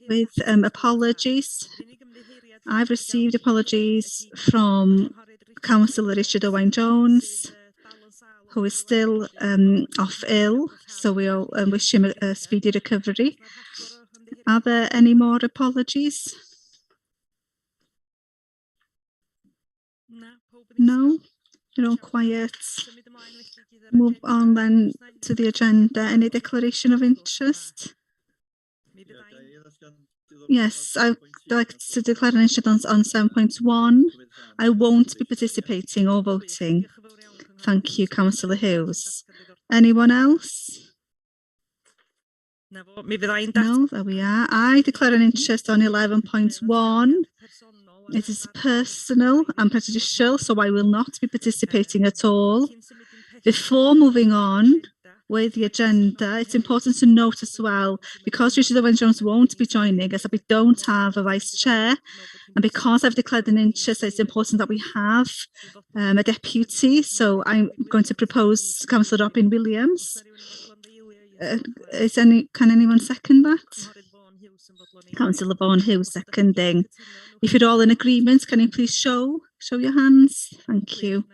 with apologies. I've received apologies from Councillor Richard Owain-Jones, who is still off ill, so we all wish him a speedy recovery. Are there any more apologies? No? You're all quiet. Move on then to the agenda. Any declaration of interest? Yes, I'd like to declare an interest on 7.1. I won't be participating or voting. Thank you, Councillor Hughes. Anyone else? No, there we are. I declare an interest on 11.1. It is personal and prejudicial, so I will not be participating at all. Before moving on with the agenda, it's important to note as well, because Richard Owen-Jones won't be joining us, that we don't have a vice chair, and because I've declared an interest, it's important that we have a deputy, so I'm going to propose Councillor Robin Williams. Can anyone second that? Councillor Vaughan Hughes seconding. If you're all in agreement, can you please show your hands? Thank you.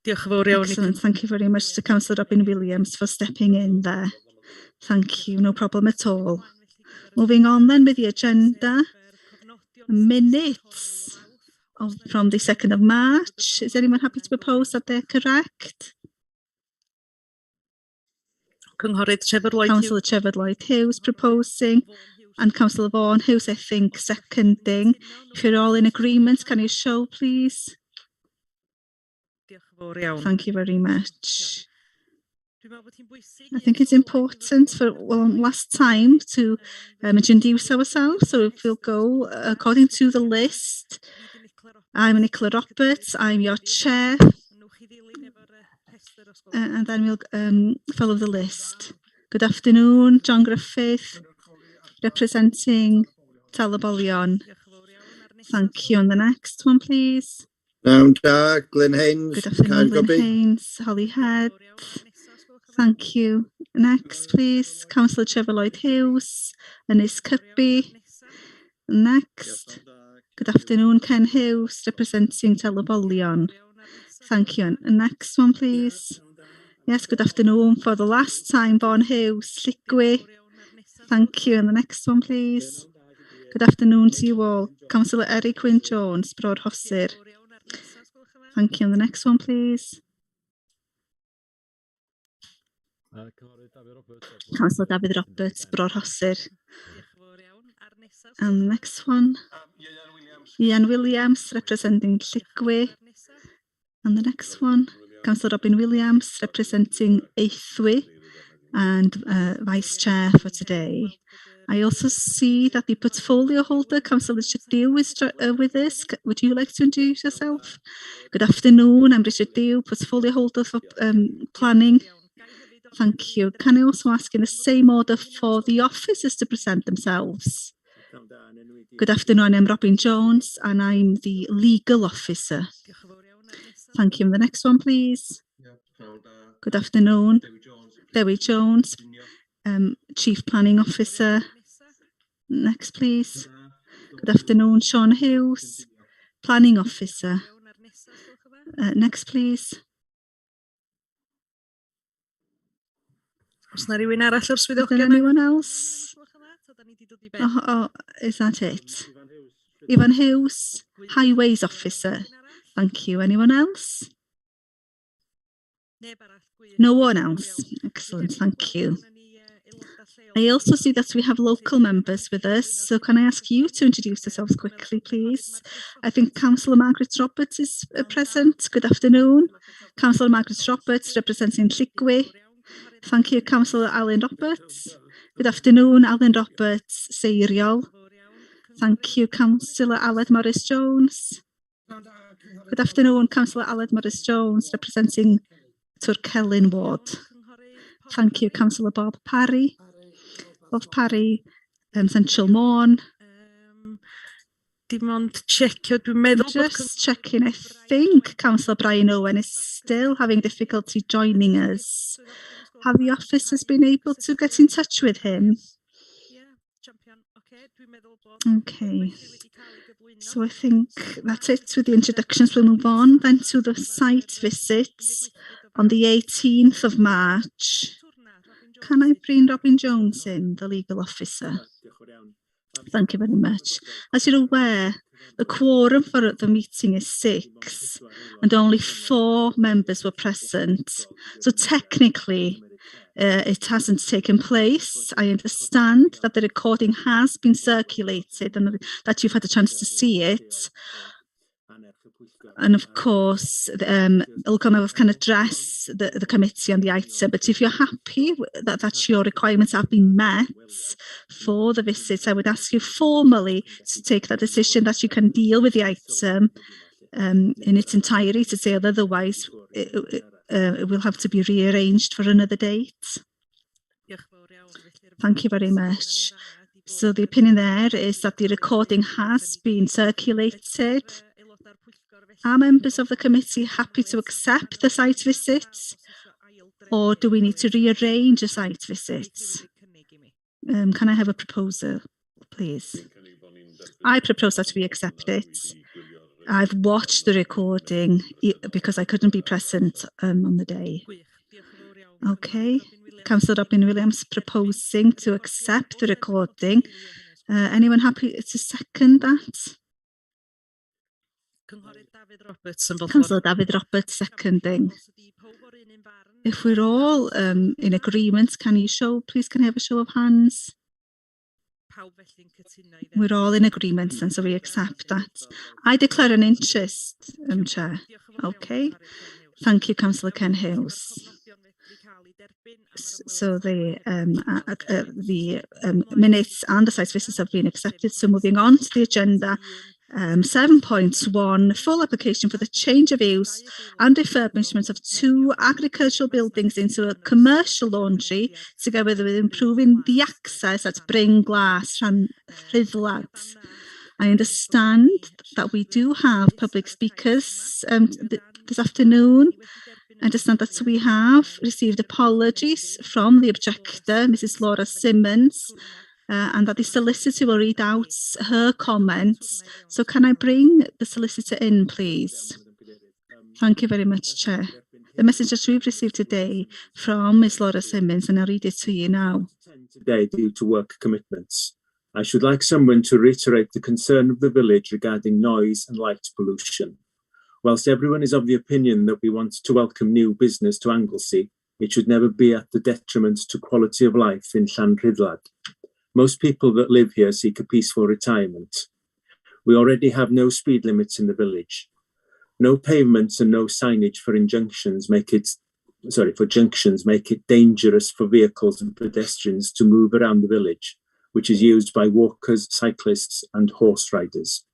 Excellent. Thank you very much to Councillor Robin Williams for stepping in there. Thank you. No problem at all. Moving on then with the agenda. Minutes from the 2nd of March. Is anyone happy to propose that they're correct? Councillor Trevor Lloyd Hughes proposing, and Councillor Vaughan Hughes, I think, seconding. If you're all in agreement, can you show, please? Thank you very much. I think it's important for last time to introduce ourselves, so if we'll go according to the list. I'm Nicola Roberts, I'm your chair, and then we'll follow the list. Good afternoon, John Griffith, representing Talabolion. Thank you. And the next one, please. Nawn da, Glyn Haynes. Good afternoon, Glyn Haynes, Holyhead. Thank you. Next, please, Councillor Trevor Lloyd Hughes, Ynys Cybi. Next, good afternoon, Ken Hughes, representing Talabolion. Thank you. And next one, please. Yes, good afternoon for the last time, Vaughan Hughes, Lligwy. Thank you. And the next one, please. Good afternoon to you all. Councillor Eric Wyn-Jones, Broadhosir. Thank you. And the next one, please. Councillor David Roberts, Broadhosir. And the next one. Ian Williams, representing Lligwy. And the next one. Councillor Robin Williams, representing Eithwy and Vice Chair for today. I also see that the portfolio holder, Councillor Richard Dew, is with us. Would you like to introduce yourself? Good afternoon, I'm Richard Dew, portfolio holder for planning. Thank you. Can I also ask in the same order for the officers to present themselves? Good afternoon, I'm Robin Jones and I'm the legal officer. Thank you. And the next one, please. Good afternoon. Dewi Jones, Chief Planning Officer. Next, please. Good afternoon, Sean Hughes, Planning Officer. Next, please. Is there anyone else? Oh, is that it? Ivan Hughes, Highways Officer. Thank you. Anyone else? No one else. Excellent. Thank you. I also see that we have local members with us, so can I ask you to introduce yourselves quickly, please? I think Councillor Margaret Roberts is present. Good afternoon. Councillor Margaret Roberts, representing Lligwy. Thank you, Councillor Alan Roberts. Good afternoon, Alan Roberts, Seiriol. Thank you, Councillor Aled Morris-Jones. Good afternoon, Councillor Aled Morris-Jones, representing Twrcelyn Ward. Thank you, Councillor Bob Parry. Bob Parry, Central Morn. Just checking, I think Councillor Brian Owen is still having difficulty joining us. Have the officers been able to get in touch with him? Okay, so I think that's it with the introductions. We'll move on then to the site visits on the 18th of March. Can I bring Robin Jones in, the legal officer? Thank you very much. As you're aware, the quorum for the meeting is 6 and only 4 members were present. So technically, it hasn't taken place. I understand that the recording has been circulated and that you've had a chance to see it. And of course, Ilcomel can address the committee on the item, but if you're happy that your requirements have been met for the visits, I would ask you formally to take that decision that you can deal with the item in its entirety, to say otherwise it will have to be rearranged for another date. Thank you very much. So the opinion there is that the recording has been circulated. Are members of the committee happy to accept the site visits, or do we need to rearrange a site visits? Can I have a proposal, please? I propose that we accept it. I've watched the recording because I couldn't be present on the day. Okay, Councillor Robin Williams proposing to accept the recording. Anyone happy to second that? Councillor David Roberts seconding. If we're all in agreement, please can I have a show of hands? We're all in agreement, and so we accept that. I declare an interest, Chair. Okay. Thank you, Councillor Ken Hughes. So the minutes and the site visits have been accepted. So moving on to the agenda. 7.1, full application for the change of use and refurbishment of 2 agricultural buildings into a commercial laundry, together with improving the access at Bringlas and Rhyddlad. I understand that we do have public speakers this afternoon. I understand that we have received apologies from the objector, Mrs. Laura Simmons, and that the solicitor will read out her comments. So can I bring the solicitor in, please? Thank you very much, Chair. The message that we've received today from Ms. Laura Simmons, and I'll read it to you now. Today, due to work commitments, I should like someone to reiterate the concern of the village regarding noise and light pollution. Whilst everyone is of the opinion that we want to welcome new business to Anglesey, it should never be at the detriment to quality of life in Llanrhydlad. Most people that live here seek a peaceful retirement. We already have no speed limits in the village. No pavements and no signage for junctions make it dangerous for vehicles and pedestrians to move around the village, which is used by walkers, cyclists and horse riders.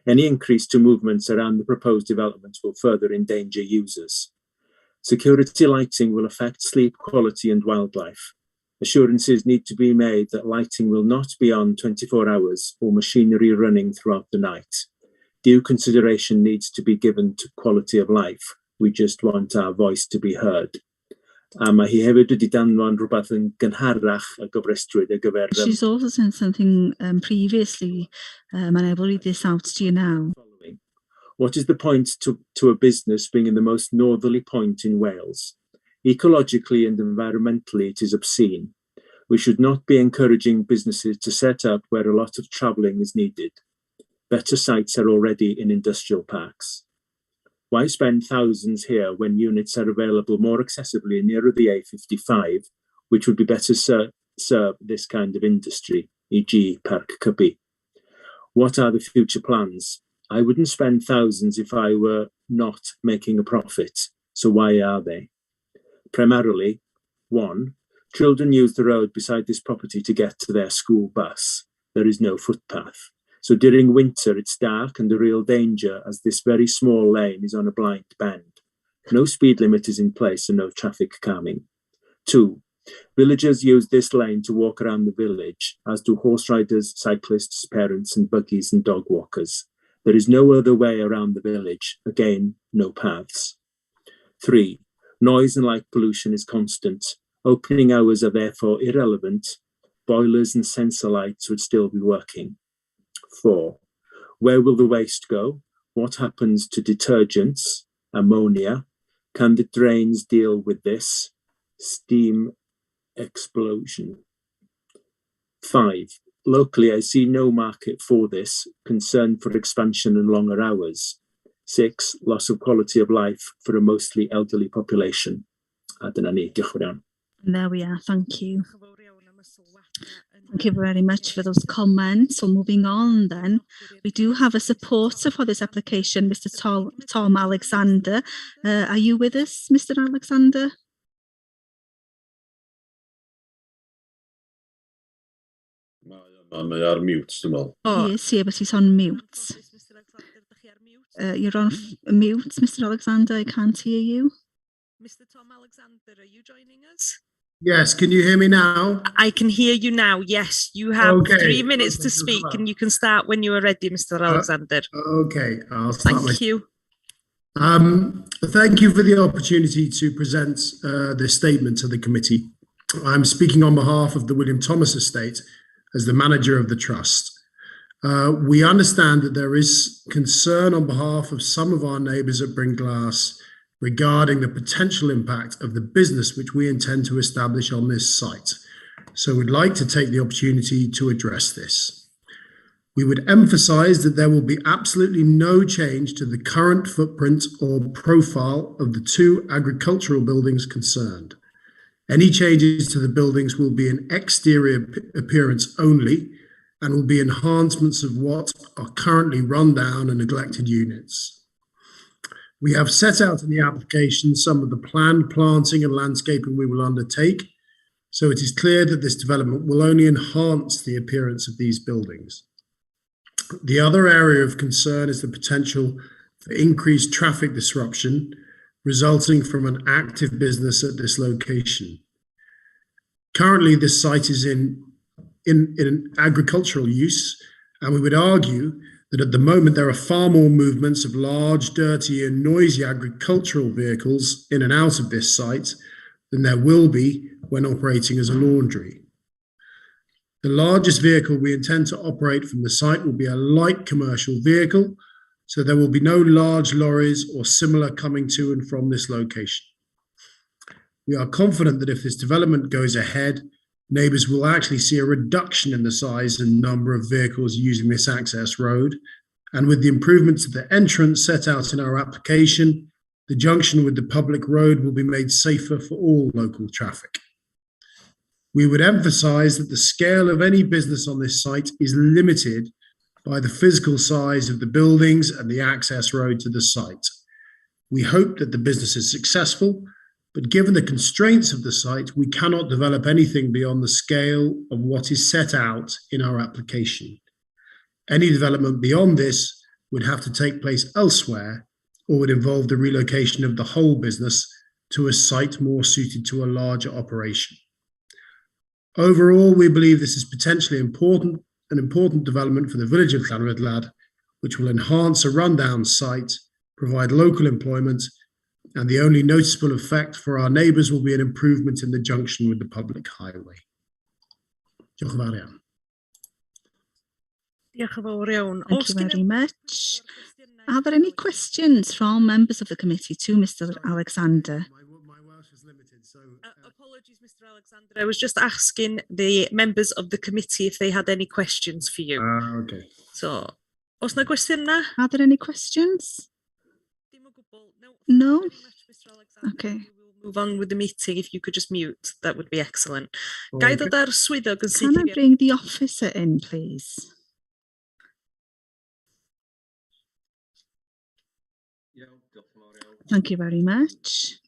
Any increase to movements around the proposed development will further endanger users. Security lighting will affect sleep quality and wildlife. Assurances need to be made that lighting will not be on 24 hours or machinery running throughout the night. Due consideration needs to be given to quality of life. We just want our voice to be heard. Mae hi hefyd wedi danfon rhywbeth yn gynharach a gofrestrwyd ar gyfer... She's also sent something previously, and I will read this out to you now. What is the point to a business being in the most northerly point in Wales? Ecologically and environmentally, it is obscene. We should not be encouraging businesses to set up where a lot of travelling is needed. Better sites are already in industrial parks. Why spend thousands here when units are available more accessibly nearer the A55, which would be better serve this kind of industry, e.g. Parc Cybi? What are the future plans? I wouldn't spend thousands if I were not making a profit, so why are they? Primarily, 1, children use the road beside this property to get to their school bus. There is no footpath. So during winter, it's dark and a real danger as this very small lane is on a blind bend. No speed limit is in place and no traffic calming. 2, villagers use this lane to walk around the village, as do horse riders, cyclists, parents and buggies and dog walkers. There is no other way around the village. Again, no paths. 3, noise and light pollution is constant. Opening hours are therefore irrelevant. boilers and sensor lights would still be working. 4. Where will the waste go? What happens to detergents, ammonia? Can the drains deal with this? Steam explosion. 5. Locally, I see no market for this, concern for expansion and longer hours. 6. Loss of quality of life for a mostly elderly population. A dyna ni, diolch yn fawr iawn. There we are, thank you. Thank you very much for those comments. So moving on then, we do have a supporter for this application, Mr. Tom Alexander. Are you with us, Mr. Alexander? Mae ar mute, dwi'n meddwl. He is here, but he's on mute. You're on mute, Mr. Alexander. I can't hear you. Mr. Tom Alexander, are you joining us? Yes, can you hear me now? I can hear you now, yes. You have Okay. 3 minutes to speak and you can start when you are ready, Mr. Alexander. Okay, I'll start. Thank you. Thank you for the opportunity to present this statement to the committee. I'm speaking on behalf of the William Thomas Estate as the manager of the trust. We understand that there is concern on behalf of some of our neighbours at Bringlass regarding the potential impact of the business which we intend to establish on this site. So we'd like to take the opportunity to address this. We would emphasise that there will be absolutely no change to the current footprint or profile of the 2 agricultural buildings concerned. Any changes to the buildings will be in exterior appearance only and will be enhancements of what are currently run down and neglected units. We have set out in the application some of the planned planting and landscaping we will undertake, so it is clear that this development will only enhance the appearance of these buildings. The other area of concern is the potential for increased traffic disruption resulting from an active business at this location. Currently, this site is in agricultural use, and we would argue that at the moment there are far more movements of large, dirty and noisy agricultural vehicles in and out of this site than there will be when operating as a laundry. The largest vehicle we intend to operate from the site will be a light commercial vehicle, so there will be no large lorries or similar coming to and from this location. We are confident that if this development goes ahead, neighbours will actually see a reduction in the size and number of vehicles using this access road, and with the improvements to the entrance set out in our application, the junction with the public road will be made safer for all local traffic. We would emphasise that the scale of any business on this site is limited by the physical size of the buildings and the access road to the site. We hope that the business is successful, but given the constraints of the site, we cannot develop anything beyond the scale of what is set out in our application. Any development beyond this would have to take place elsewhere or would involve the relocation of the whole business to a site more suited to a larger operation. Overall, we believe this is potentially an important development for the village of Llanrydlad, which will enhance a rundown site, provide local employment, and the only noticeable effect for our neighbours will be an improvement in the junction with the public highway. Diolch yn fawr iawn. Diolch yn fawr iawn. Thank you very much. Are there any questions from members of the committee to Mr. Alexander? My Welsh is limited, so... Apologies, Mr. Alexander. I was just asking the members of the committee if they had any questions for you. Okay. So, oes na gwestiynau? Are there any questions? No? Okay. We'll move on with the meeting. If you could just mute, that would be excellent. Gai ddod ar swyddog yn Can I bring the officer in, please? Thank you very much.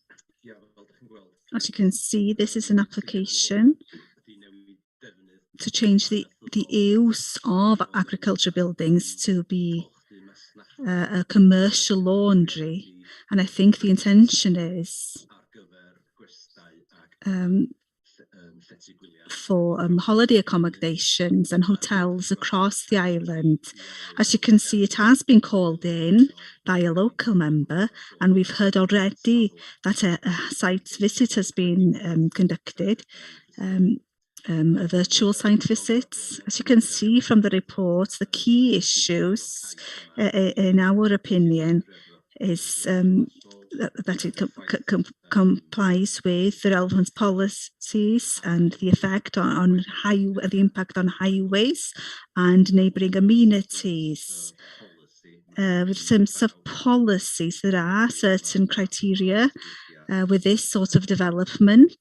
As you can see, this is an application to change the use of agriculture buildings to be a commercial laundry. And I think the intention is for holiday accommodations and hotels across the island. As you can see, it has been called in by a local member, and we've heard already that a site visit has been conducted. virtual site visits. As you can see from the report, the key issues, in our opinion, is that it complies with the relevant policies and the effect on the impact on highways and neighbouring amenities. In terms of policies, there are certain criteria with this sort of development.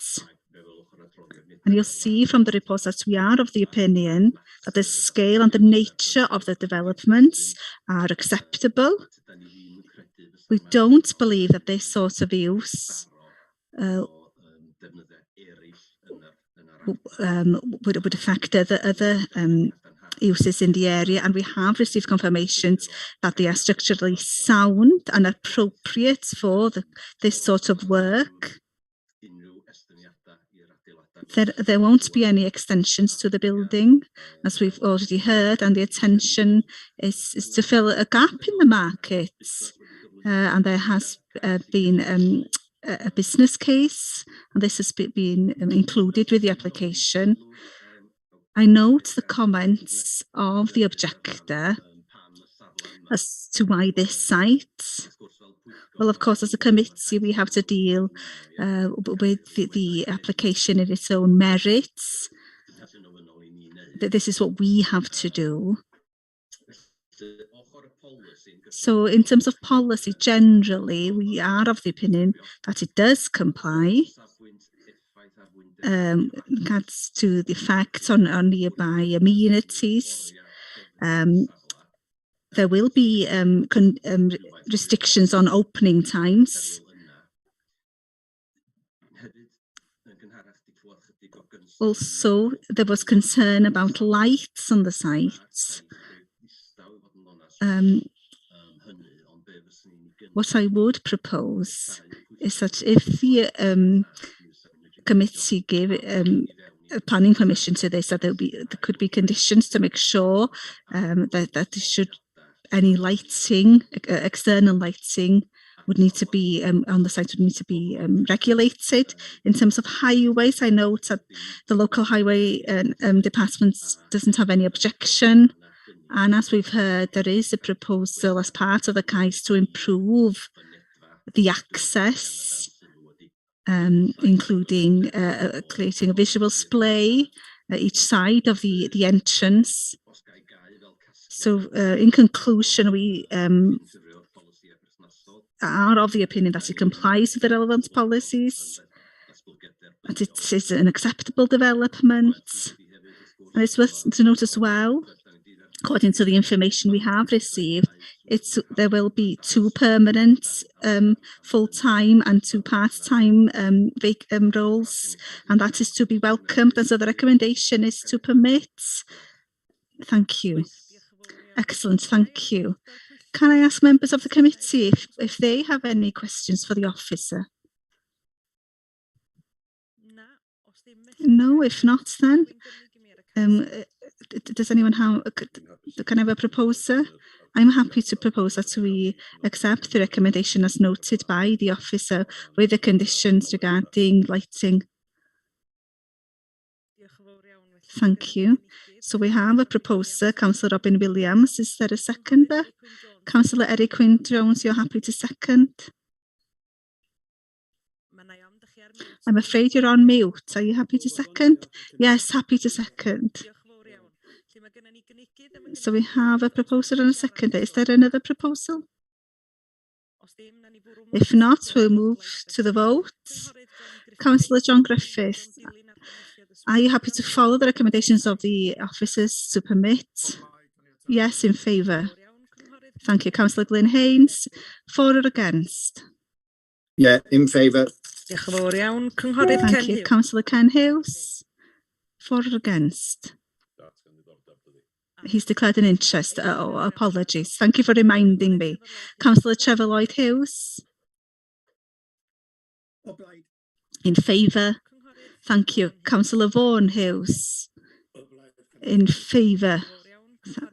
And you'll see from the report that we are of the opinion that the scale and the nature of the developments are acceptable. We don't believe that this sort of use would affect other uses in the area, and we have received confirmations that they are structurally sound and appropriate for this sort of work. There won't be any extensions to the building, as we've already heard, and the intention is to fill a gap in the market. And there has been a business case, and this has been included with the application. I note the comments of the objector as to why this site. Well, of course, as a committee, we have to deal with the application in its own merits. This is what we have to do. So in terms of policy, generally, we are of the opinion that it does comply. Regards to the effect on nearby amenities. There will be restrictions on opening times. Also, there was concern about lights on the site. What I would propose is that if the committee give planning permission to this, that there could be conditions to make sure that any lighting, external lighting, would need to be on the site would need to be regulated. In terms of highways, I note that the local highway department doesn't have any objection. And as we've heard, there is a proposal as part of the case to improve the access, including creating a visual display each side of the entrance. So in conclusion, we are of the opinion that it complies with the relevant policies, that it is an acceptable development. And it's worth to note as well, according to the information we have received, there will be 2 permanent full-time and 2 part-time roles, and that is to be welcomed. And so the recommendation is to permit. Thank you. Excellent, thank you. Can I ask members of the committee if they have any questions for the officer? No, if not, then does anyone can I have a proposer? I'm happy to propose that we accept the recommendation as noted by the officer with the conditions regarding lighting. Thank you. So we have a proposer, Councillor Robin Williams. Is there a seconder? Councillor Eric Wynne-Jones, you're happy to second? I'm afraid you're on mute. Are you happy to second? Yes, happy to second. So we have a proposer and a seconder. Is there another proposal? If not, we'll move to the vote. Councillor John Griffith, are you happy to follow the recommendations of the officers to permit? Yes, in favour. Thank you. Councillor Glyn Haynes, for or against? Yeah, in favour. Thank you. Councillor Ken Hughes, for or against? He's declared an interest. Oh, apologies. Thank you for reminding me. Councillor Trevor Lloyd Hughes? In favour. Thank you. Councillor Vaughan Hughes? In favour.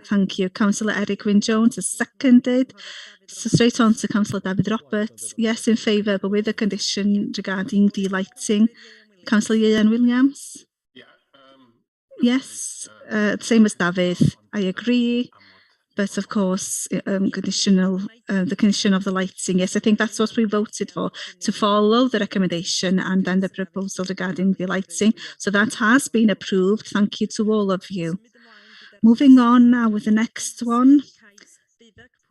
Thank you. Councillor Eric Wynne-Jones has seconded. So straight on to Councillor David Roberts. Yes, in favour, but with a condition regarding the lighting. Councillor Ian Williams? Yes, same as David. I agree. But of course, conditional, the condition of the lighting. Yes, I think that's what we voted for, to follow the recommendation and then the proposal regarding the lighting. So that has been approved. Thank you to all of you. Moving on now with the next one,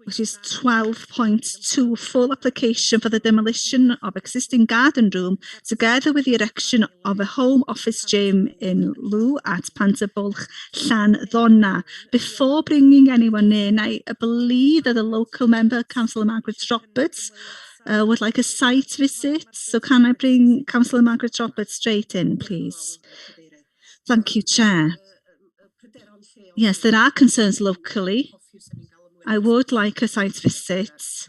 which is 12.2, full application for the demolition of existing garden room, together with the erection of a home office gym in lieu at Pantabulch, Llanddonna. Before bringing anyone in, I believe that the local member, Councillor Margaret Roberts, would like a site visit. So can I bring Councillor Margaret Roberts straight in, please? Thank you, Chair. Yes, there are concerns locally. I would like a site visit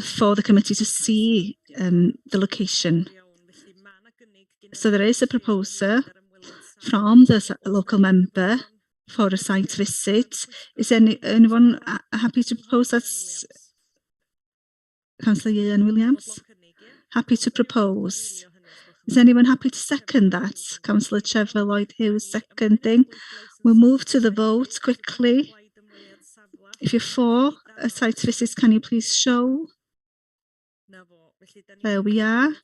for the committee to see the location. So there is a proposal from the local member for a site visit. Is anyone happy to propose that? Councillor Ian Williams? Happy to propose. Is anyone happy to second that? Councillor Trevor Lloyd-Hughes seconding. We'll move to the vote quickly. If you're for a site visit, can you please show? There we are.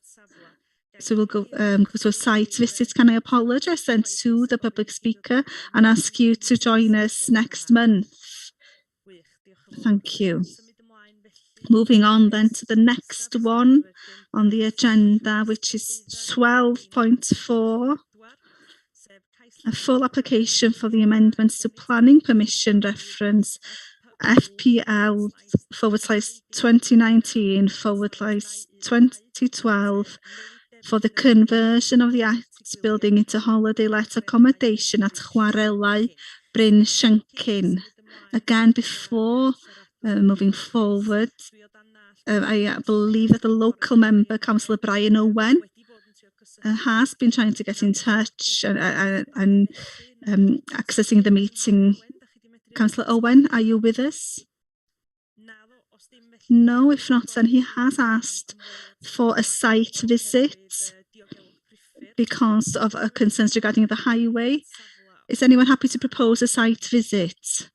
So we'll go to a site visit. Can I apologise then to the public speaker and ask you to join us next month? Thank you. Moving on then to the next one on the agenda, which is 12.4. A full application for the amendments to planning permission reference FPL/2019/2012 for the conversion of the Acts building into holiday let accommodation at Chwarelau, Bryn Shankin. Again, before moving forward, I believe that the local member, Councillor Brian Owen, has been trying to get in touch and accessing the meeting. Councillor Owen, are you with us? No, if not, then he has asked for a site visit because of concerns regarding the highway. Is anyone happy to propose a site visit?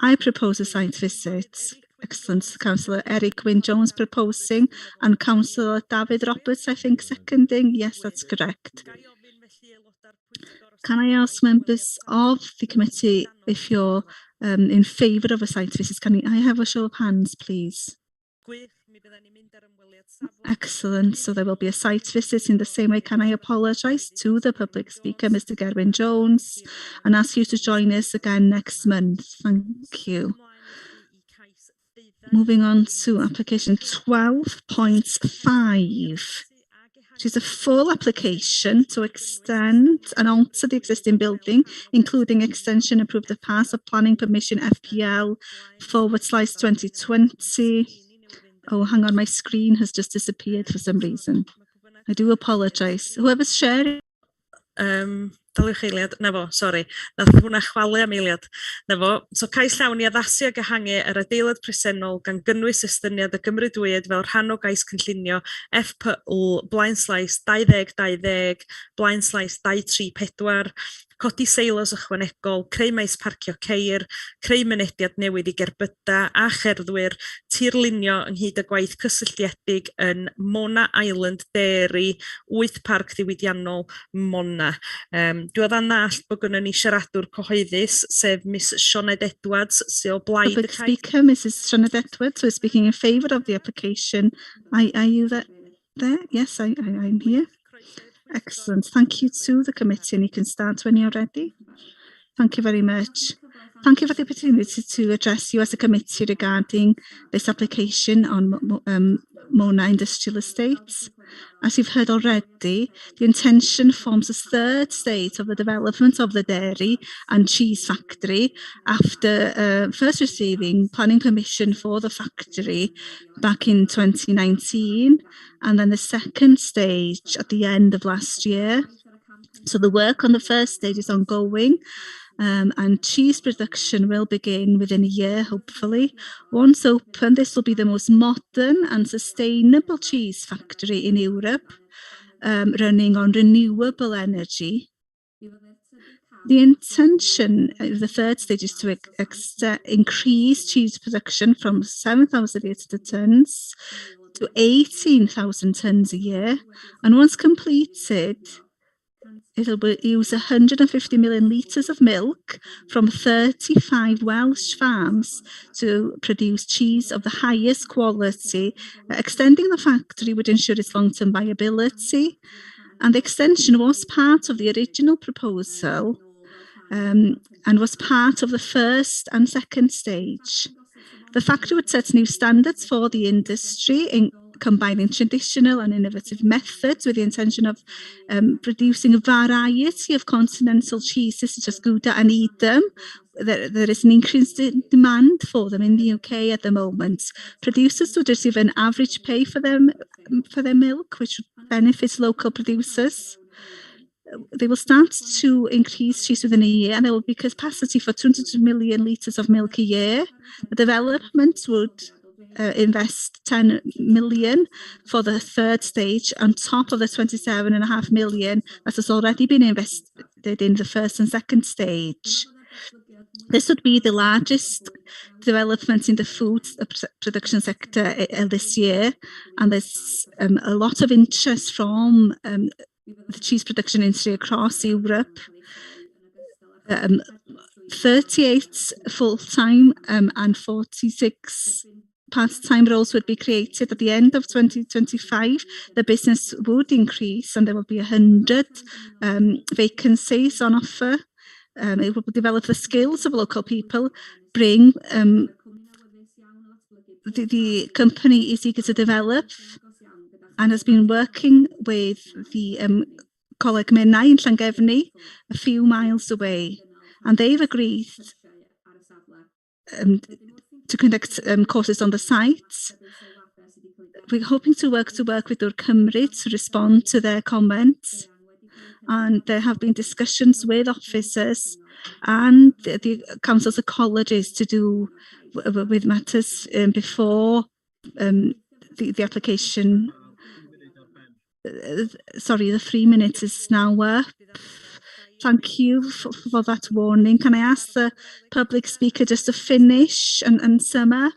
I propose a site visit. Excellent. Councillor Eric Wyn-Jones proposing and Councillor David Roberts, I think, seconding. Yes, that's correct. Can I ask members of the committee if you're in favour of a site visit? Can I have a show of hands, please? Excellent. So there will be a site visit in the same way. Can I apologise to the public speaker, Mr. Gariband-Jones, and ask you to join us again next month? Thank you. Moving on to application 12.5. which is a full application to extend and alter the existing building, including extension approved the pass of planning permission FPL/2020. Oh, hang on, my screen has just disappeared for some reason. I do apologise. Whoever's sharing. Daliwch eiliad, na fo, sori, nath hwnna chwalu am eiliad. Na fo, so cais llawn i addasu ag ehangu yr adeilad presennol gan gynnwys estyniad y gymrydwyed fel rhan o gais cynllunio FPL/2020/2020/234, codi seilos ychwanegol, creu maes parcio ceir, creu mynediad newydd i gerbyda a cherddwyr, tirlunio ynghyd y gwaith cysylltiedig yn Mona Island Dairy, 8 parc ddiwydiannol Mona. Dwi oedd anall bod gynnon ni siaradwr cyhoeddus, sef Miss Sioned Edwards, sy'n o blaid y cais. Public speaker, Mrs. Sioned Edwards, who is speaking in favour of the application. Are you there? Yes, I'm here. Excellent. Thank you to the committee, and you can start when you're ready. Thank you very much. Thank you for the opportunity to address you as a committee regarding this application on Mona Industrial Estates. As you've heard already, the intention forms the third stage of the development of the dairy and cheese factory after first receiving planning permission for the factory back in 2019, and then the second stage at the end of last year. So the work on the first stage is ongoing. And cheese production will begin within a year, hopefully. Once open, this will be the most modern and sustainable cheese factory in Europe, running on renewable energy The intention of the third stage is to increase cheese production from 7,800 tonnes to 18,000 tonnes a year. And once completed, it'll use 150 million litres of milk from 35 Welsh farms to produce cheese of the highest quality. Extending the factory would ensure its long-term viability. And the extension was part of the original proposal and was part of the first and second stage. The factory would set new standards for the industry in combining traditional and innovative methods with the intention of producing a variety of continental cheeses such as Gouda and Edam. There is an increased demand for them in the UK at the moment. Producers would receive an average pay for their milk, which would benefit local producers. They will start to increase cheese within a year, and there will be capacity for 200 million litres of milk a year. The development would invest 10 million for the third stage on top of the 27.5 million that has already been invested in the first and second stage. This would be the largest development in the food production sector this year, and there's a lot of interest from the cheese production industry across Europe. 38 full-time and 46 part-time roles would be created at the end of 2025. The business would increase and there will be 100 vacancies on offer. It will develop the skills of local people, bring the company is eager to develop and has been working with the Coleg Menai in Llangefni, a few miles away, and they've agreed to conduct courses on the site. We're hoping to work with Dŵr Cymru to respond to their comments, and there have been discussions with officers and the council's ecologists to do with matters before the application. Sorry, the 3 minutes is now up. Thank you for that warning. Can I ask the public speaker just to finish and sum up?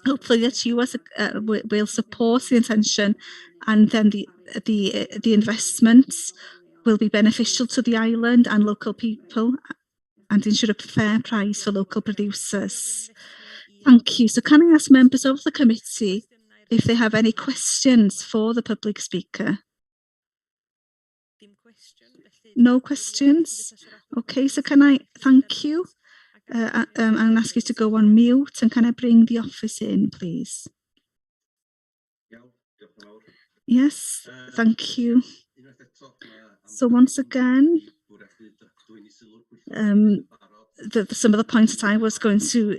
Hopefully that you will support the intention, and then the investments will be beneficial to the island and local people and ensure a fair price for local producers. Thank you. So can I ask members of the committee if they have any questions for the public speaker? No questions? Okay, so can I thank you and ask you to go on mute, and can I bring the office in, please? Yes, thank you. So once again, some of the points that I was going to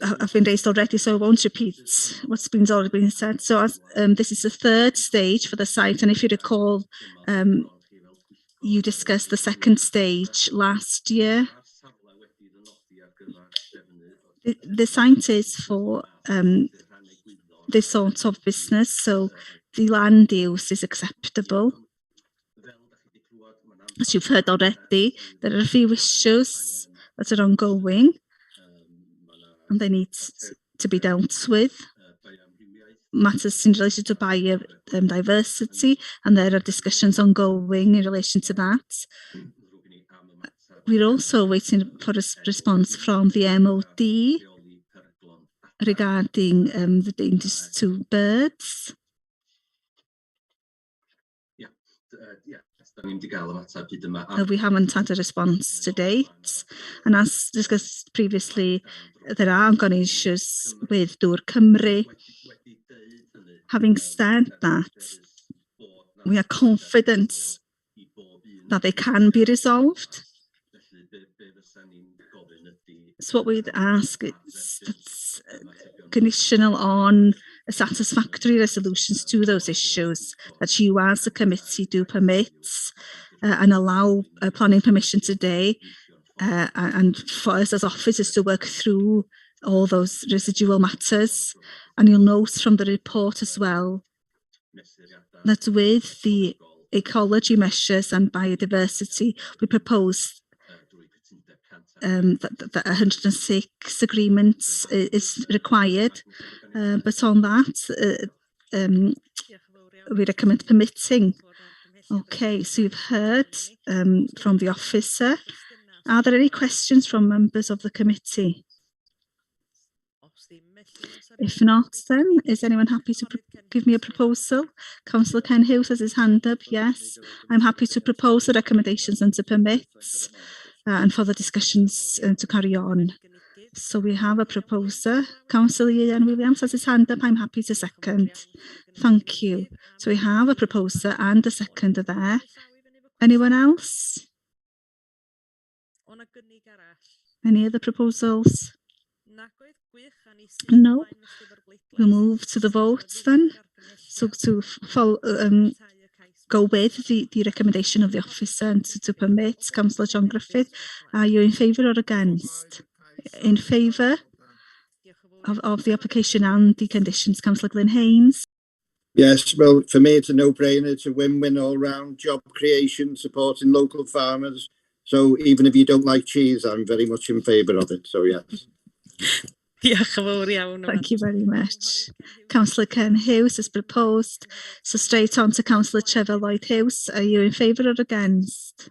have been raised already, so I won't repeat what's already been said. So this is the third stage for the site, and if you recall, you discussed the second stage last year. The site is for this sort of business, so the land use is acceptable. As you've heard already, there are a few issues that are ongoing and they need to be dealt with. Matters in relation to biodiversity, and there are discussions ongoing in relation to that. We're also waiting for a response from the MOD regarding the dangers to birds. We haven't had a response to date, and as discussed previously, there are ongoing issues with Dŵr Cymru. Having said that, we are confident that they can be resolved. So what we'd ask is conditional on a satisfactory resolutions to those issues, that you as a committee do permit and allow planning permission today, and for us as officers to work through all those residual matters. And you'll note from the report as well that with the ecology measures and biodiversity, we propose that 106 agreements is required, but on that, we recommend permitting. Okay, so you've heard from the officer. Are there any questions from members of the committee? If not, then is anyone happy to give me a proposal? Councillor Ken Hughes has his hand up. Yes, I'm happy to propose the recommendations and to permits and for the discussions to carry on. So we have a proposer. Councillor Ian Williams has his hand up. I'm happy to second. Thank you. So we have a proposer and a seconder there. Anyone else? Any other proposals? No. We'll move to the votes then. So to follow, go with the recommendation of the officer and to permit. Councillor John Griffith, are you in favour or against? In favour of the application and the conditions. Councillor Glyn Haynes. Yes, well, for me, it's a no-brainer. It's a win-win all-round, job creation, supporting local farmers. So even if you don't like cheese, I'm very much in favour of it. So, yes. Thank you very much. Councillor Ken Hughes has proposed. So straight on to Councillor Trevor Lloyd Hughes. Are you in favour or against?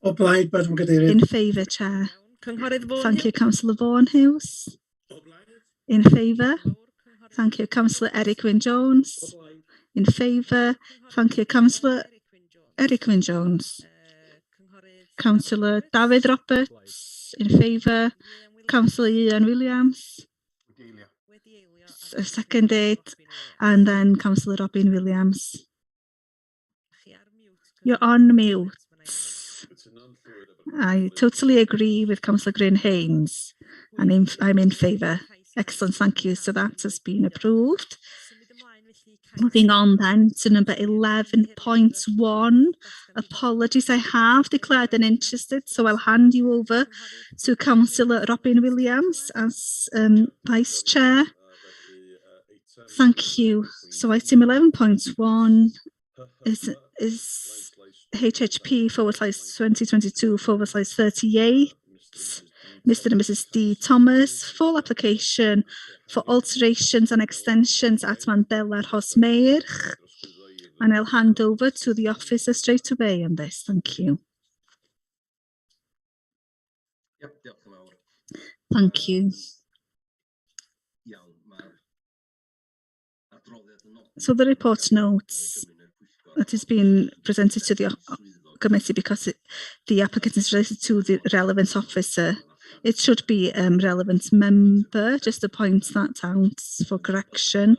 O blaid, Madam Cadeirydd. In favour, Chair. Thank you, Councillor Vaughan Hughes. In favour. Thank you, Councillor Eric Wyn-Jones. In favour. Thank you, Councillor Eric Wyn-Jones. Councillor David Roberts. In favour. Councillor Ian Williams. Seconded. And then Councillor Robin Williams. You're on mute. I totally agree with Councillor Glyn Haynes, and I'm in favour. Excellent, thank you. So that has been approved. Moving on then to number 11.1. Apologies, I have declared uninterested, so I'll hand you over to Councillor Robin Williams as Vice Chair. Thank you. So item 11.1 is HHP/2022/38. Mr. and Mrs. D. Thomas, full application for alterations and extensions at Mandela Rhosmeir. And I'll hand over to the officer straight away on this. Thank you. Thank you. So the report notes that has been presented to the committee because the applicant is related to the relevant officer. It should be relevant member, just to point that out for correction.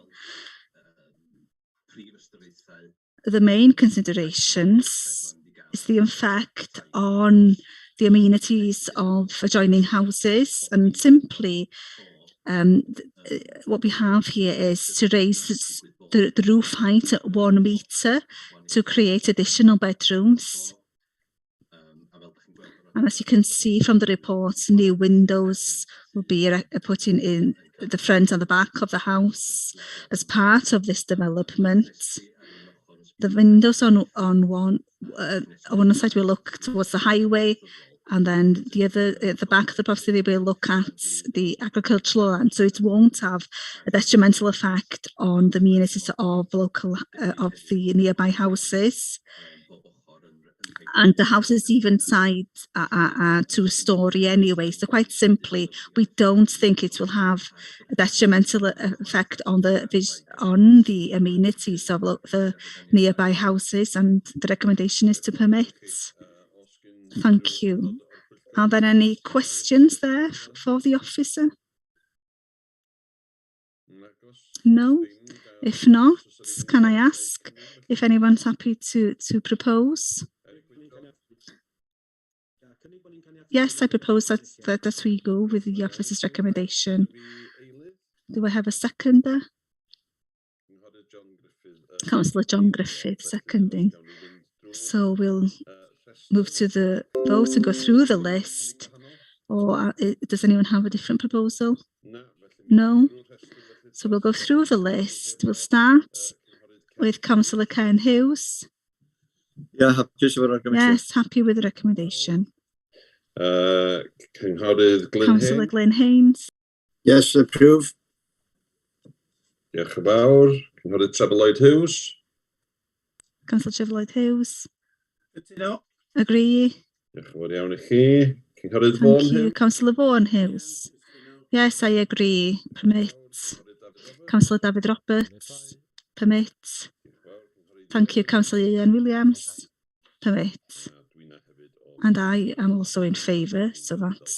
The main considerations is the effect on the amenities of adjoining houses, and simply what we have here is to raise the roof height at 1 metre to create additional bedrooms. And as you can see from the report, new windows will be put in the front and the back of the house as part of this development. The windows on one side will look towards the highway, and then the other, at the back of the property, they will look at the agricultural land. So it won't have a detrimental effect on the amenities of of the nearby houses. And the houses even side are 2-storey anyway. So quite simply, we don't think it will have a detrimental effect on the amenities of the nearby houses, and the recommendation is to permit. Thank you. Are there any questions there for the officer? No? If not, can I ask if anyone's happy to propose? Yes, I propose that we go with the officer's recommendation. Do I have a seconder? Councillor John Griffith seconding. So we'll move to the vote and go through the list. Or does anyone have a different proposal? No? So we'll go through the list. We'll start with Councillor Ken Hughes. Yeah, hapus efo'r recommendation. Yes, happy with the recommendation. Cynghorydd Glyn Councillor Haynes. Glyn Haynes. Yes, approve. Diolch yn fawr. Cynghorydd Treble Lloyd Hughes. Councillor Treble Hughes. Cytuno. Agree. Diolch yn fawr iawn i chi. Cynghorydd Thank Vaughan you. Hughes. Councillor Vaughan Hughes. Yes, I agree. Permit. Councillor David Roberts. Permit. Thank you, Councillor Ian Williams. Permit. And I am also in favour, so that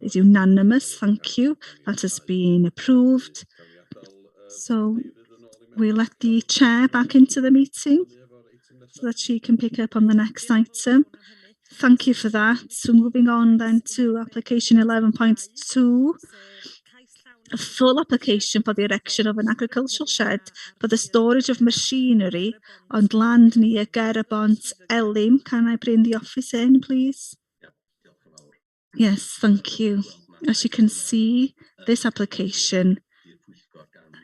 is unanimous. Thank you. That has been approved. So we'll let the chair back into the meeting so that she can pick up on the next item. Thank you for that. So moving on then to application 11.2. A full application for the erection of an agricultural shed for the storage of machinery on land near Gariband, Elim. Can I bring the office in, please? Yes, thank you. As you can see, this application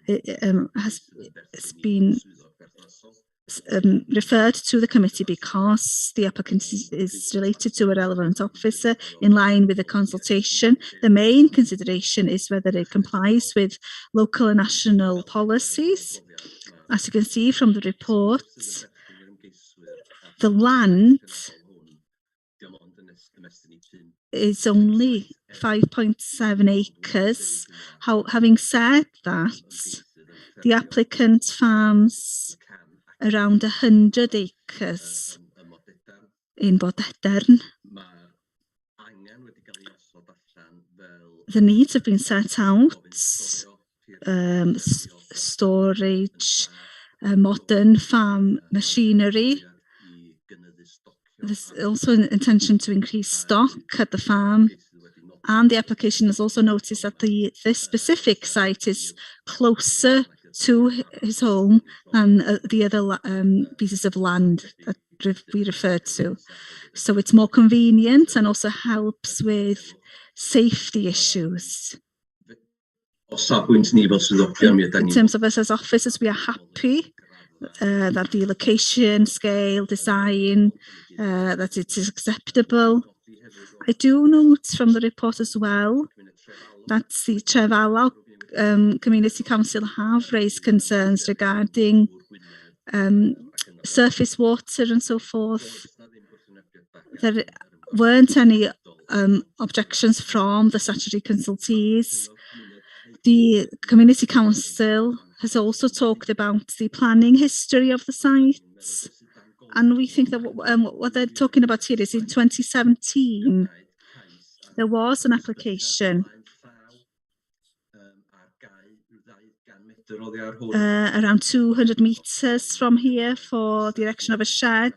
has been referred to the committee because the applicant is related to a relevant officer in line with the consultation. The main consideration is whether it complies with local and national policies. As you can see from the report, the land is only 5.7 acres. Having said that, the applicant farms around 100 acres in Bodedern. The needs have been set out, storage, modern farm machinery. There's also an intention to increase stock at the farm, and the application has also noticed that this specific site is closer to his home than the other pieces of land that we referred to. So it's more convenient and also helps with safety issues. In terms of us as officers, we are happy that the location, scale, design, that it is acceptable. I do note from the report as well that the Trevalog Community Council have raised concerns regarding surface water and so forth. There weren't any objections from the statutory consultees. The Community Council has also talked about the planning history of the sites, and we think that what they're talking about here is in 2017 there was an application around 200 meters from here for the erection of a shed,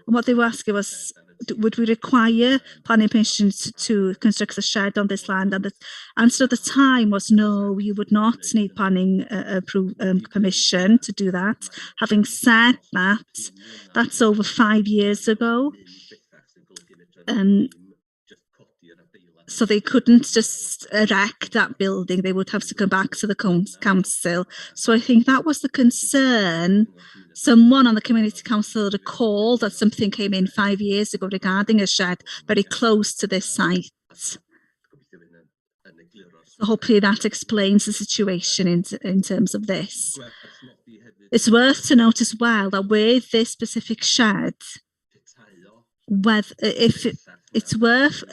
and what they were asking was, would we require planning permission to construct a shed on this land? And the answer at the time was no, you would not need planning permission to do that. Having said that, that's over 5 years ago. So they couldn't just erect that building, they would have to come back to the council. So I think that was the concern. Someone on the community council recalled that something came in 5 years ago regarding a shed very close to this site. So hopefully that explains the situation in terms of this. It's worth to note as well that with this specific shed, if it's worth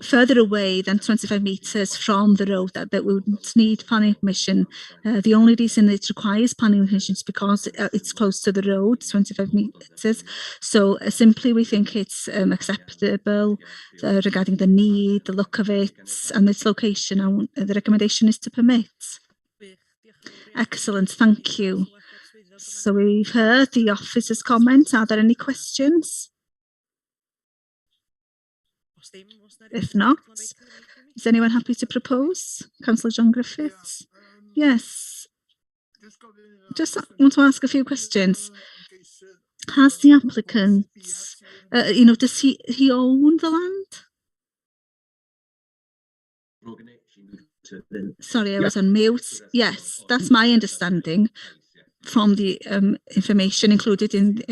further away than 25 metres from the road that we wouldn't need planning permission. The only reason it requires planning permission is because it's close to the road, 25 metres. So simply we think it's acceptable regarding the need, the look of it and its location, and the recommendation is to permit. Excellent, thank you. So we've heard the officer's comment. Are there any questions? If not, is anyone happy to propose? Councillor John Griffiths? Yes. Just want to ask a few questions. Has the applicant, does he own the land? Sorry, I was on mute. Yes, that's my understanding from the information included in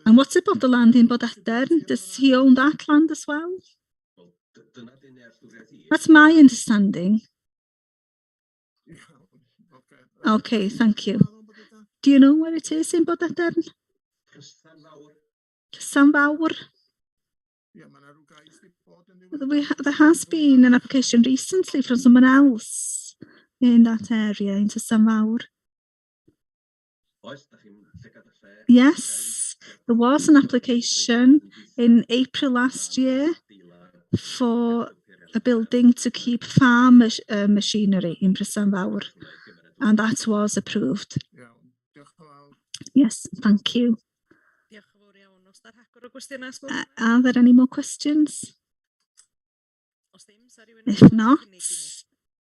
And what's about the land in Bodadern? Does he own that land as well? That's my understanding. Okay, thank you. Do you know where it is in Bodadern? Llanfawr. There has been an application recently from someone else in that area into Llanfawr. Yes, there was an application in April last year for a building to keep farm machinery in Llanfawr, and that was approved. Yes, thank you. Are there any more questions? If not,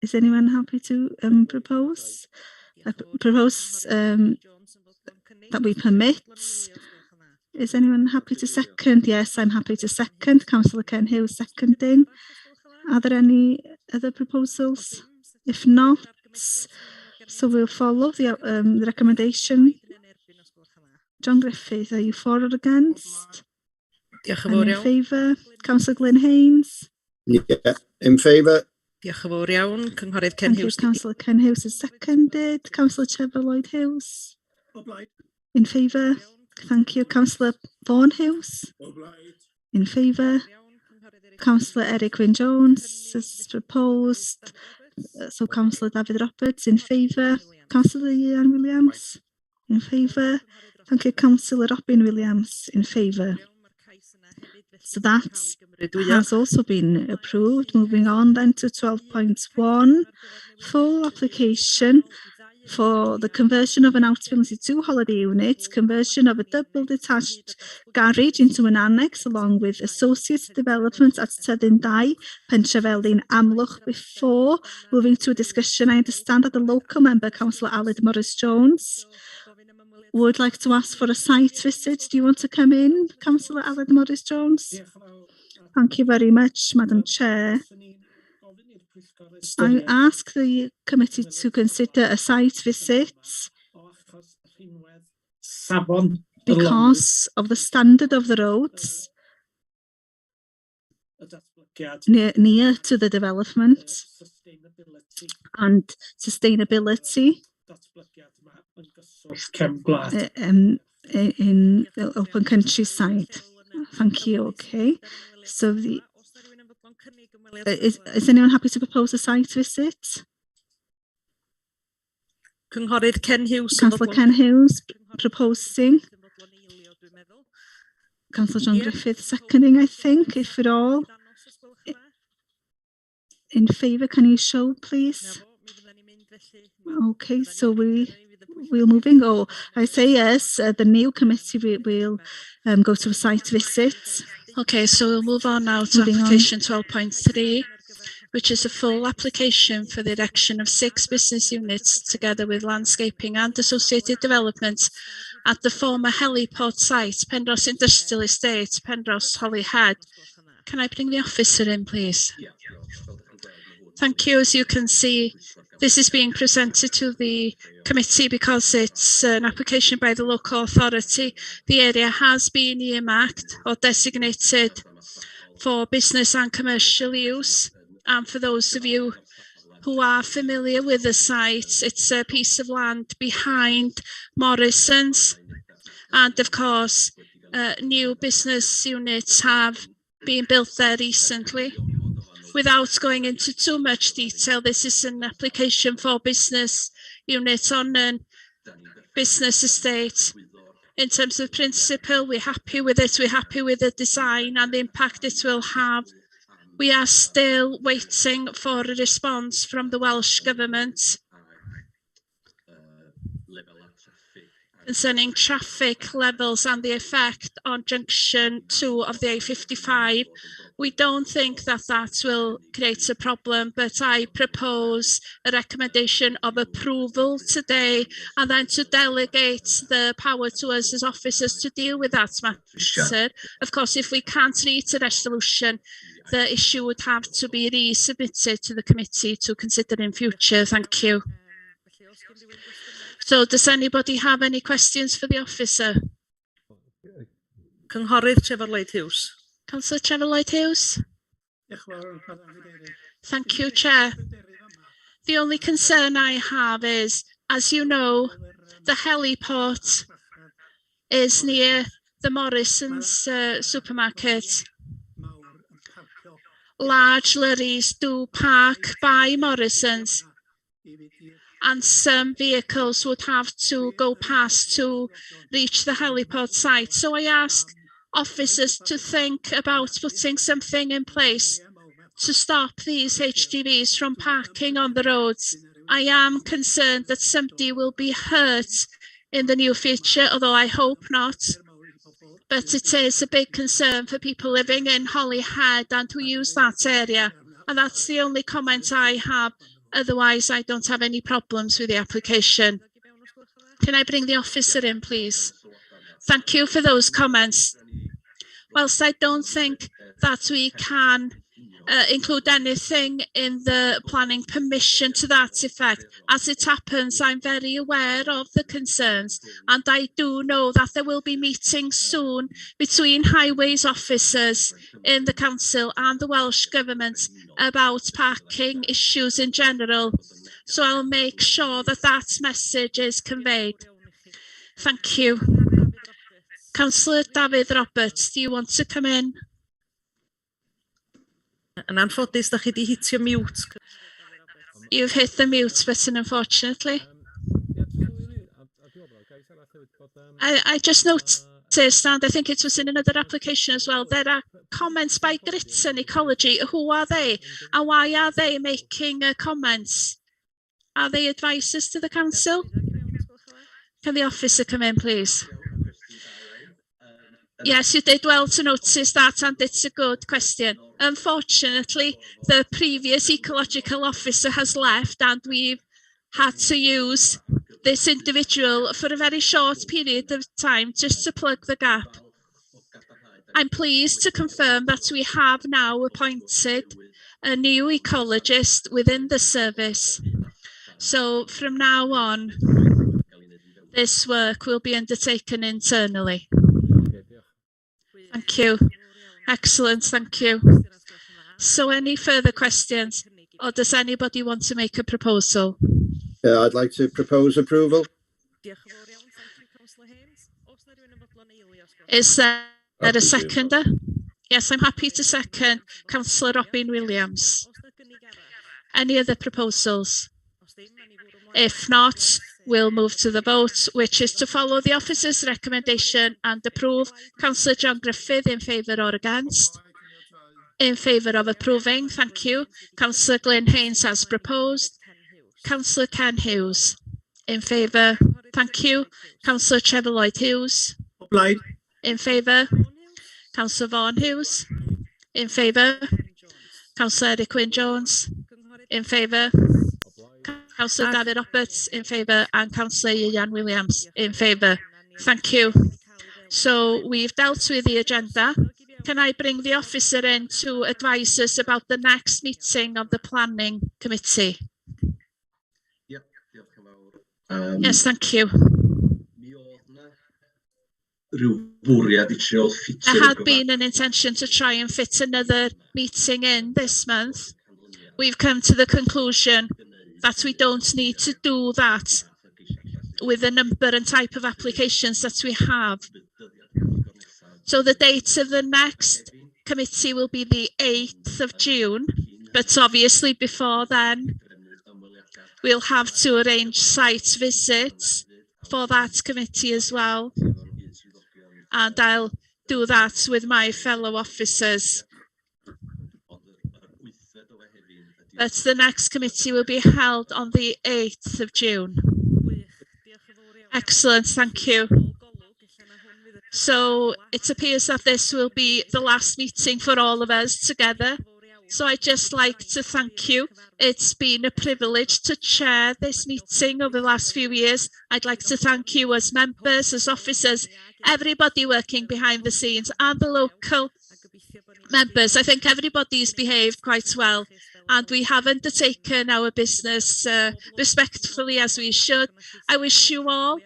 is anyone happy to propose? I propose that we permit. Is anyone happy to second? Yes, I'm happy to second. Councillor Ken Hughes seconding. Are there any other proposals? If not, so we'll follow the recommendation. John Griffith, are you for or against? And in favour? Councillor Glyn Haynes? Yeah, in favour. Diolch yn fawr iawn, Cynghorydd Ken Hughes. Councillor Ken Hughes is seconded. Councillor Trevor Lloyd Hughes? In favour? Thank you. Councillor Vaughan Hughes? In favour? Councillor Eric Wyn Jones has proposed. So Councillor David Roberts in favour. Councillor Ian Williams? In favour. Thank you. Councillor Robin Williams in favour. So that has also been approved. Moving on then to 12.1, full application for the conversion of an outbuilding 2 holiday unit, conversion of a double detached garage into an annex along with associated development at Tyddyn Dau, Pentrefeli, Amlwch. Before moving to a discussion, I understand that the local member, Councillor Aled Morris-Jones, would like to ask for a site visit. Do you want to come in, Councillor Aled Morris-Jones? Thank you very much, Madam Chair. I ask the committee to consider a site visit because of the standard of the roads near to the development and sustainability in the open countryside. Thank you. Okay. So is anyone happy to propose a site visit? Cynghorydd Ken Hughes. Councillor Ken Hughes proposing. Councillor John Griffith seconding, I think, if at all. In favour, can you show, please? Okay, so we're moving. Oh, I say yes. The new committee will go to a site visit. Okay, so we'll move on now to application 12.3, which is a full application for the erection of 6 business units together with landscaping and associated developments at the former Heliport site, Penrose Industrial Estate, Penrose Holyhead. Can I bring the officer in, please? Thank you. As you can see, this is being presented to the committee because it's an application by the local authority. The area has been earmarked or designated for business and commercial use. And for those of you who are familiar with the site, it's a piece of land behind Morrison's. And of course, new business units have been built there recently. Without going into too much detail, this is an application for business units on a business estate. In terms of principle, we're happy with it. We're happy with the design and the impact it will have. We are still waiting for a response from the Welsh Government concerning traffic levels and the effect on junction 2 of the A55. We don't think that will create a problem, but I propose a recommendation of approval today and then to delegate the power to us as officers to deal with that matter. Of course, if we can't reach a resolution, the issue would have to be resubmitted to the committee to consider in future. Thank you. So does anybody have any questions for the officer? Cynghorydd Trevor Lloyd Hughes. Councillor Trevor Lloyd Hughes. Diolch yn fawr, Madam Cadeirydd. Thank you, Chair. The only concern I have is, as you know, the heliport is near the Morrison's supermarket. Large lorries do park by Morrison's, and some vehicles would have to go past to reach the heliport site. So I ask officers to think about putting something in place to stop these HGVs from parking on the roads. I am concerned that somebody will be hurt in the near future, although I hope not. But it is a big concern for people living in Holyhead and who use that area. And that's the only comment I have. Otherwise, I don't have any problems with the application. Can I bring the officer in, please? Thank you for those comments. Whilst I don't think that we can include anything in the planning permission to that effect. As it happens, I'm very aware of the concerns, and I do know that there will be meetings soon between highways officers in the council and the Welsh Government about parking issues in general. So I'll make sure that that message is conveyed. Thank you. Councillor David Roberts, do you want to come in? Yn anffodus, da chi di hitio mute. You've hit the mute button, unfortunately. I just noticed, and I think it was in another application as well, there are comments by Gritson Ecology. Who are they? And why are they making comments? Are they advisors to the council? Can the officer come in, please? Yes, you did well to notice that, and it's a good question. Unfortunately, the previous ecological officer has left, and we've had to use this individual for a very short period of time just to plug the gap. I'm pleased to confirm that we have now appointed a new ecologist within the service. So from now on, this work will be undertaken internally. Thank you. Excellent, thank you. So any further questions, or does anybody want to make a proposal? I'd like to propose approval. Is there a seconder? Yes, I'm happy to second. Councillor Robin Williams. Any other proposals? If not, we'll move to the vote, which is to follow the officer's recommendation and approve. Councillor John Griffith, in favour or against? In favour of approving, thank you. Councillor Glyn Haynes as proposed. Councillor Ken Hughes, in favour, thank you. Councillor Trevor Lloyd Hughes, in favour. Councillor Vaughan Hughes, in favour. Councillor Eric Wyn Jones, in favour. Councillor David Roberts, in favour, and Councillor Ian Williams, in favour. Thank you. So we've dealt with the agenda. Can I bring the officer in to advise us about the next meeting of the Planning Committee? Yes, thank you. There had been an intention to try and fit another meeting in this month. We've come to the conclusion that we don't need to do that with the number and type of applications that we have. So the date of the next committee will be the 8th of June, but obviously before then, we'll have to arrange site visits for that committee as well. And I'll do that with my fellow officers. But the next committee will be held on the 8th of June. Excellent, thank you. So it appears that this will be the last meeting for all of us together. So I'd just like to thank you. It's been a privilege to chair this meeting over the last few years. I'd like to thank you as members, as officers, everybody working behind the scenes, and the local members. I think everybody's behaved quite well, and we have undertaken our business respectfully as we should. I wish you all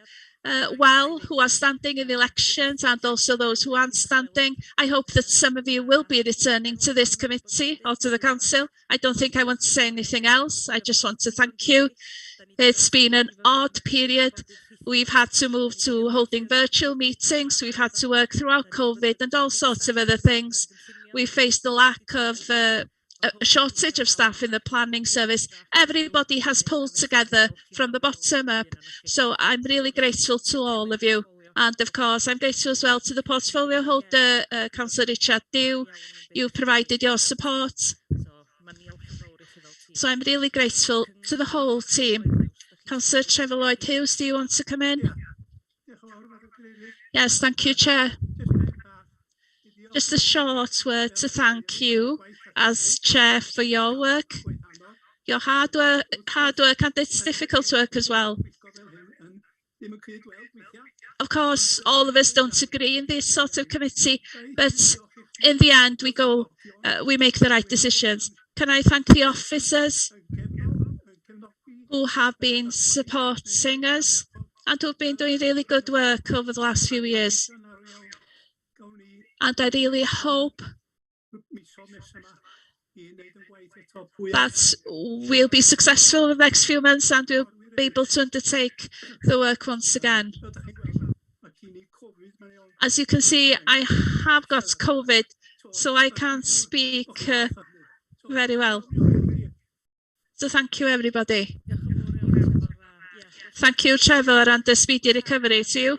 well who are standing in the elections and also those who aren't standing. I hope that some of you will be returning to this committee or to the council. I don't think I want to say anything else. I just want to thank you. It's been an odd period. We've had to move to holding virtual meetings. We've had to work throughout COVID and all sorts of other things. We faced the lack of a shortage of staff in the planning service. Everybody has pulled together from the bottom up. So I'm really grateful to all of you. And of course, I'm grateful as well to the portfolio holder, Councillor Richard Dew. You provided your support. So I'm really grateful to the whole team. Councillor Trevor Lloyd Hughes, do you want to come in? Yes, thank you, Chair. Just a short word to thank you as Chair for your work, your hard work, and it's difficult work as well. Of course, all of us don't agree in this sort of committee, but in the end, we make the right decisions. Can I thank the officers who have been supporting us and who've been doing really good work over the last few years. And I really hope that we'll be successful in the next few months and we'll be able to undertake the work once again. As you can see, I have got COVID, so I can't speak very well. So thank you, everybody. Thank you, Trevor, and the speedy recovery to you.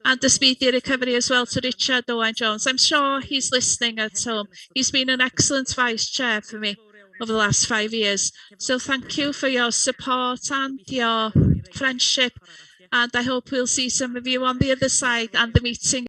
And the speedy recovery as well to Richard Owen-Jones. I'm sure he's listening at home. He's been an excellent vice chair for me over the last 5 years. So thank you for your support and your friendship. And I hope we'll see some of you on the other side and the meeting